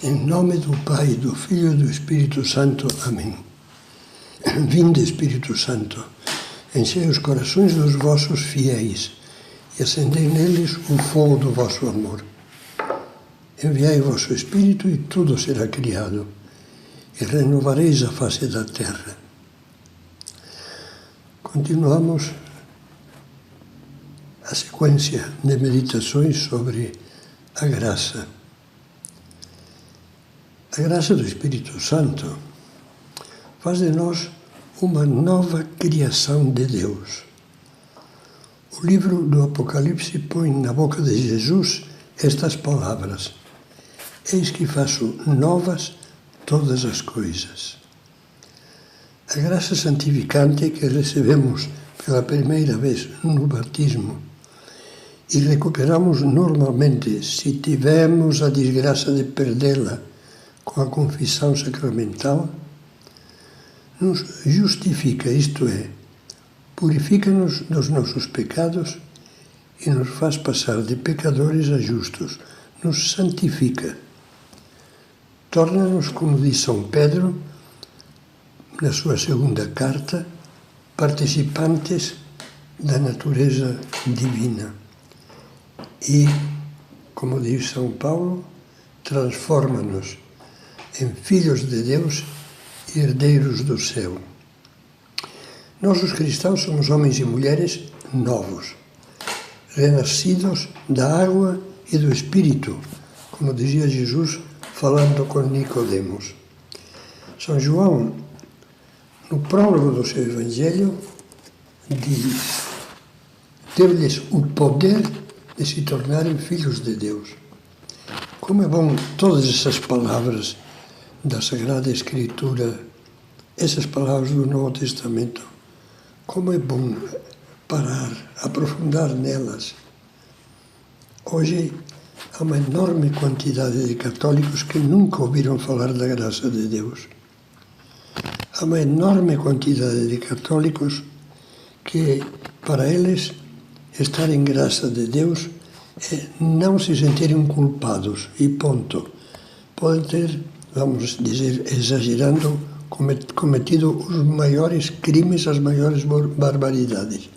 Em nome do Pai, do Filho e do Espírito Santo. Amém. Vinde, Espírito Santo, enchei os corações dos vossos fiéis e acendei neles o fogo do vosso amor. Enviai o vosso Espírito e tudo será criado, e renovareis a face da terra. Continuamos a sequência de meditações sobre a graça. A graça do Espírito Santo faz de nós uma nova criação de Deus. O livro do Apocalipse põe na boca de Jesus estas palavras: eis que faço novas todas as coisas. A graça santificante que recebemos pela primeira vez no batismo e recuperamos normalmente se tivermos a desgraça de perdê-la com a confissão sacramental, nos justifica, isto é, purifica-nos dos nossos pecados e nos faz passar de pecadores a justos, nos santifica. Torna-nos, como diz São Pedro, na sua segunda carta, participantes da natureza divina. E, como diz São Paulo, transforma-nos em filhos de Deus e herdeiros do céu. Nós, os cristãos, somos homens e mulheres novos, renascidos da água e do Espírito, como dizia Jesus falando com Nicodemos. São João, no prólogo do seu Evangelho, diz: deu-lhes o poder de se tornarem filhos de Deus. Como é bom todas essas palavras da Sagrada Escritura, essas palavras do Novo Testamento. Como é bom parar, aprofundar nelas. Hoje há uma enorme quantidade de católicos que nunca ouviram falar da graça de Deus. Há uma enorme quantidade de católicos que, para eles, estar em graça de Deus é não se sentirem culpados, e ponto. Podem ter, vamos dizer, exagerando, cometido os maiores crimes, as maiores barbaridades.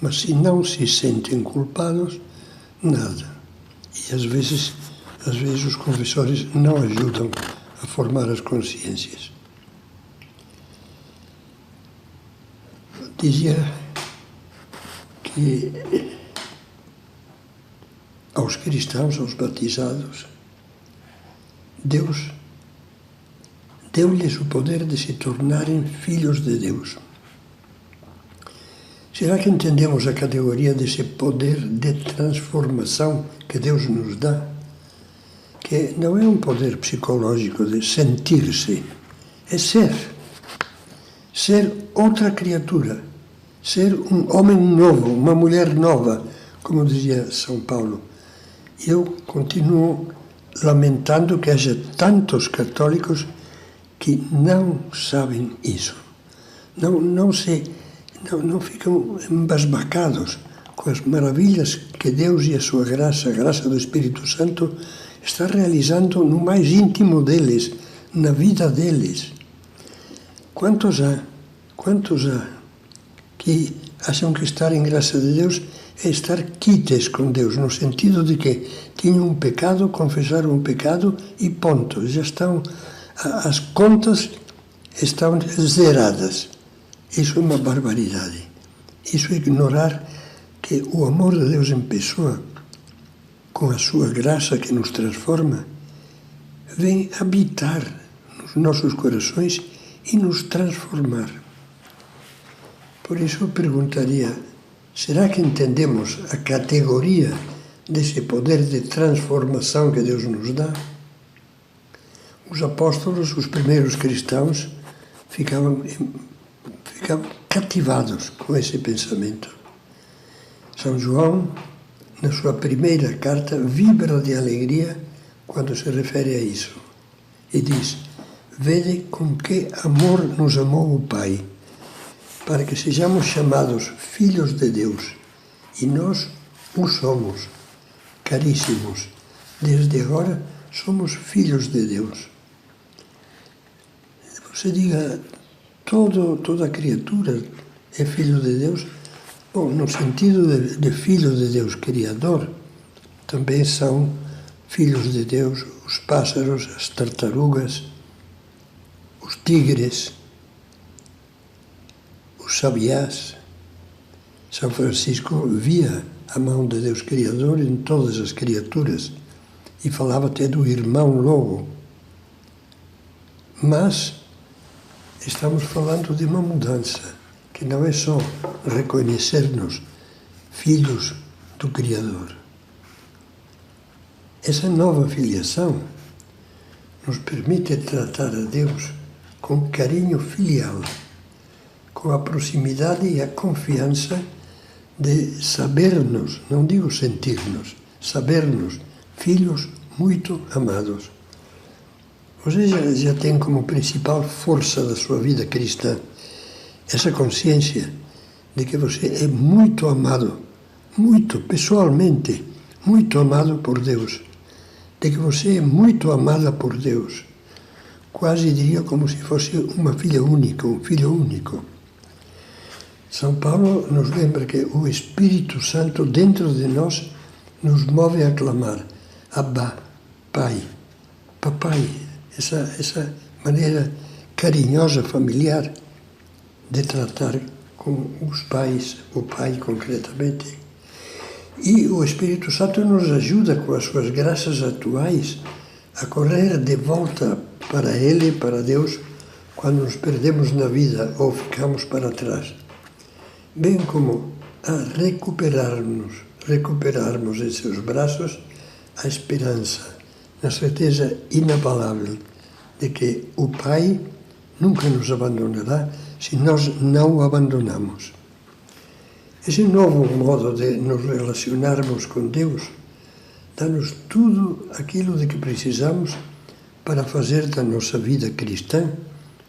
Mas se não se sentem culpados, nada. E às vezes os confessores não ajudam a formar as consciências. Dizia que aos cristãos, aos batizados, Deus deu-lhes o poder de se tornarem filhos de Deus. Será que entendemos a categoria desse poder de transformação que Deus nos dá? Que não é um poder psicológico de sentir-se, é ser. Ser outra criatura, ser um homem novo, uma mulher nova, como dizia São Paulo. Eu continuo lamentando que haja tantos católicos que não sabem isso. Não ficam embasbacados com as maravilhas que Deus e a sua graça, a graça do Espírito Santo, está realizando no mais íntimo deles, na vida deles. Quantos há que acham que estar em graça de Deus é estar quites com Deus, no sentido de que tinham um pecado, confessaram um pecado e ponto, já estão, as contas estão zeradas. Isso é uma barbaridade. Isso é ignorar que o amor de Deus em pessoa, com a sua graça que nos transforma, vem habitar nos nossos corações e nos transformar. Por isso eu perguntaria: será que entendemos a categoria desse poder de transformação que Deus nos dá? Os apóstolos, os primeiros cristãos, ficavam cativados com esse pensamento. São João, na sua primeira carta, vibra de alegria quando se refere a isso. E diz: vede com que amor nos amou o Pai, para que sejamos chamados filhos de Deus. E nós o somos, caríssimos. Desde agora somos filhos de Deus. Você diga, toda criatura é filho de Deus? Bom, no sentido de filho de Deus criador, também são filhos de Deus os pássaros, as tartarugas, os tigres, os sabiás. São Francisco via a mão de Deus Criador em todas as criaturas e falava até do irmão lobo. Mas estamos falando de uma mudança, que não é só reconhecer-nos filhos do Criador. Essa nova filiação nos permite tratar a Deus com carinho filial, com a proximidade e a confiança de saber-nos, não digo sentir-nos, saber-nos filhos muito amados. Você já tem como principal força da sua vida cristã essa consciência de que você é muito amado, muito pessoalmente, muito amado por Deus, de que você é muito amada por Deus, quase diria como se fosse uma filha única, um filho único. São Paulo nos lembra que o Espírito Santo dentro de nós nos move a clamar, Abba, Pai, Papai, essa maneira carinhosa, familiar, de tratar com os pais, o pai concretamente. E o Espírito Santo nos ajuda com as suas graças atuais a correr de volta para Ele, para Deus, quando nos perdemos na vida ou ficamos para trás. Bem como a recuperarmos em seus braços a esperança, na certeza inabalável de que o Pai nunca nos abandonará se nós não o abandonamos. Esse novo modo de nos relacionarmos com Deus dá-nos tudo aquilo de que precisamos para fazer da nossa vida cristã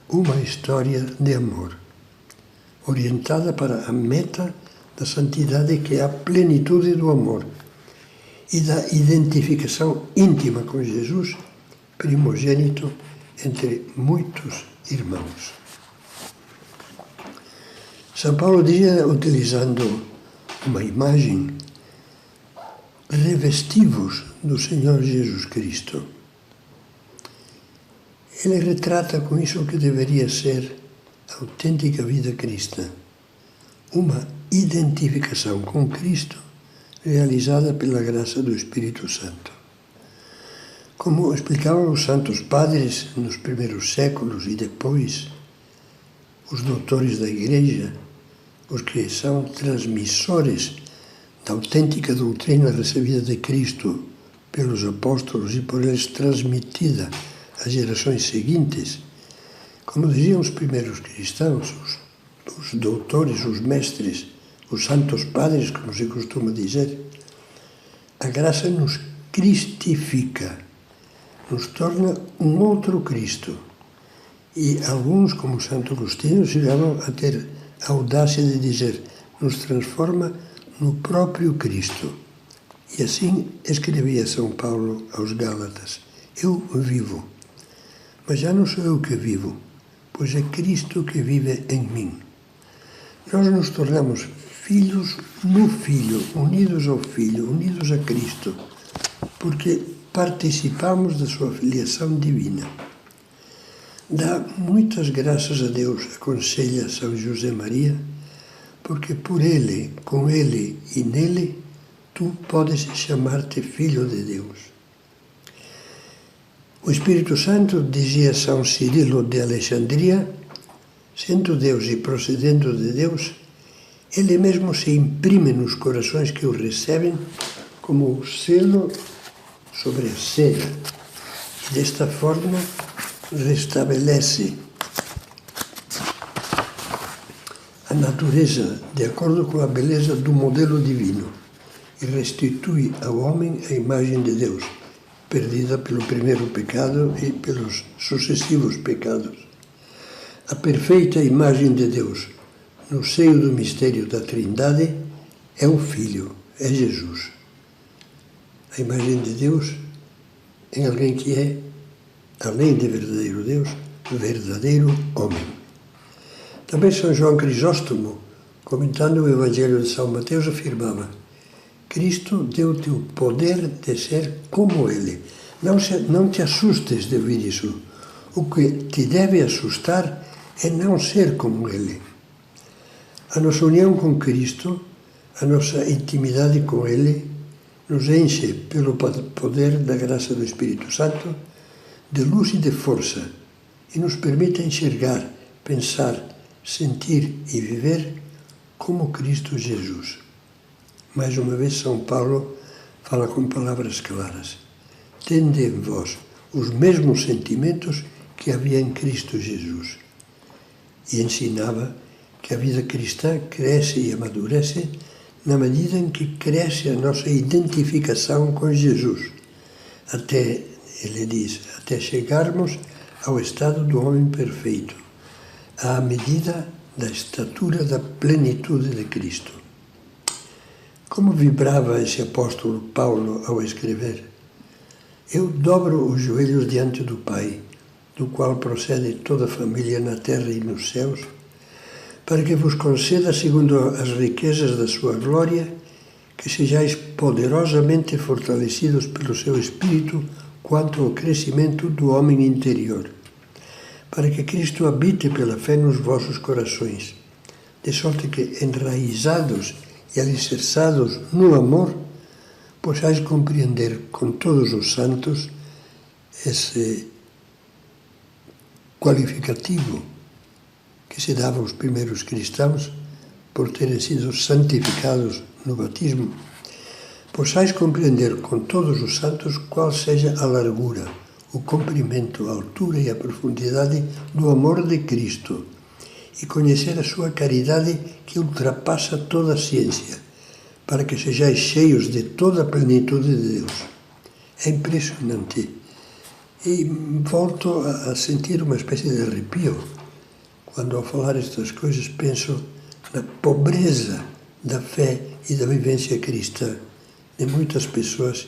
uma história de amor, orientada para a meta da santidade, que é a plenitude do amor e da identificação íntima com Jesus, primogênito entre muitos irmãos. São Paulo dizia, utilizando uma imagem, revestivos do Senhor Jesus Cristo. Ele retrata com isso o que deveria ser a autêntica vida cristã, uma identificação com Cristo realizada pela graça do Espírito Santo. Como explicavam os santos padres nos primeiros séculos e depois, os doutores da Igreja, os que são transmissores da autêntica doutrina recebida de Cristo pelos apóstolos e por eles transmitida às gerações seguintes, como diziam os primeiros cristãos, os doutores, os mestres, os santos padres, como se costuma dizer, a graça nos cristifica, nos torna um outro Cristo. E alguns, como Santo Agostinho, chegavam a ter a audácia de dizer, nos transforma no próprio Cristo. E assim escrevia São Paulo aos Gálatas, eu vivo, mas já não sou eu que vivo, pois é Cristo que vive em mim. Nós nos tornamos filhos no Filho, unidos ao Filho, unidos a Cristo, porque participamos da sua filiação divina. Dá muitas graças a Deus, aconselha São José Maria, porque por Ele, com Ele e nele, tu podes chamar-te filho de Deus. O Espírito Santo, dizia São Cirilo de Alexandria, sendo Deus e procedendo de Deus, Ele mesmo se imprime nos corações que o recebem como o selo sobre a cera, e desta forma restabelece a natureza de acordo com a beleza do modelo divino e restitui ao homem a imagem de Deus, perdida pelo primeiro pecado e pelos sucessivos pecados. A perfeita imagem de Deus no seio do mistério da Trindade é o Filho, é Jesus. A imagem de Deus em alguém que é, além de verdadeiro Deus, verdadeiro homem. Também São João Crisóstomo, comentando o Evangelho de São Mateus, afirmava: Cristo deu-te o poder de ser como Ele. Não te assustes de ouvir isso. O que te deve assustar é não ser como Ele. A nossa união com Cristo, a nossa intimidade com Ele, nos enche pelo poder da graça do Espírito Santo de luz e de força e nos permite enxergar, pensar, sentir e viver como Cristo Jesus. Mais uma vez, São Paulo fala com palavras claras. Tende em vós os mesmos sentimentos que havia em Cristo Jesus. E ensinava que a vida cristã cresce e amadurece na medida em que cresce a nossa identificação com Jesus. Até, ele diz, até chegarmos ao estado do homem perfeito, à medida da estatura da plenitude de Cristo. Como vibrava esse apóstolo Paulo ao escrever: Eu dobro os joelhos diante do Pai, do qual procede toda a família na terra e nos céus, para que vos conceda, segundo as riquezas da sua glória, que sejais poderosamente fortalecidos pelo seu Espírito quanto ao crescimento do homem interior, para que Cristo habite pela fé nos vossos corações, de sorte que, enraizados e alicerçados no amor, possais compreender com todos os santos esse qualificativo que se dava aos primeiros cristãos por terem sido santificados no batismo, possais compreender com todos os santos qual seja a largura, o comprimento, a altura e a profundidade do amor de Cristo e conhecer a sua caridade que ultrapassa toda a ciência, para que sejais cheios de toda a plenitude de Deus. É impressionante. E volto a sentir uma espécie de arrepio. Quando ao falar estas coisas penso na pobreza da fé e da vivência cristã de muitas pessoas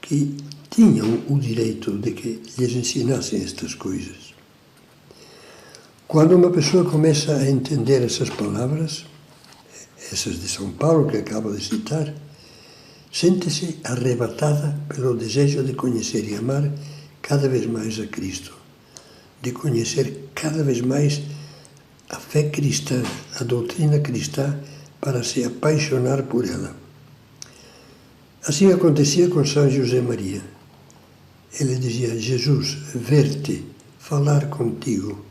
que tinham o direito de que lhes ensinassem estas coisas. Quando uma pessoa começa a entender essas palavras, essas de São Paulo que acabo de citar, sente-se arrebatada pelo desejo de conhecer e amar cada vez mais a Cristo, de conhecer cada vez mais a fé cristã, a doutrina cristã, para se apaixonar por ela. Assim acontecia com São José Maria. Ele dizia: Jesus, ver-te, falar contigo,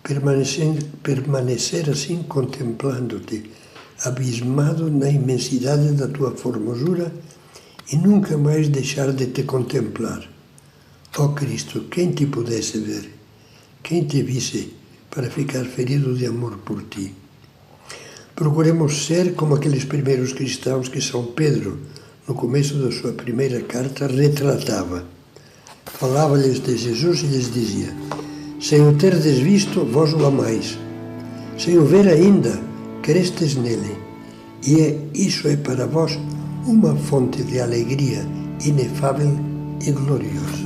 permanecer assim contemplando-te, abismado na imensidade da tua formosura e nunca mais deixar de te contemplar. Ó Cristo, quem te pudesse ver, quem te visse para ficar ferido de amor por ti. Procuremos ser como aqueles primeiros cristãos que São Pedro, no começo da sua primeira carta, retratava. Falava-lhes de Jesus e lhes dizia: sem o terdes visto, vós o amais. Sem o ver ainda, crestes nele. E isso é para vós uma fonte de alegria inefável e gloriosa.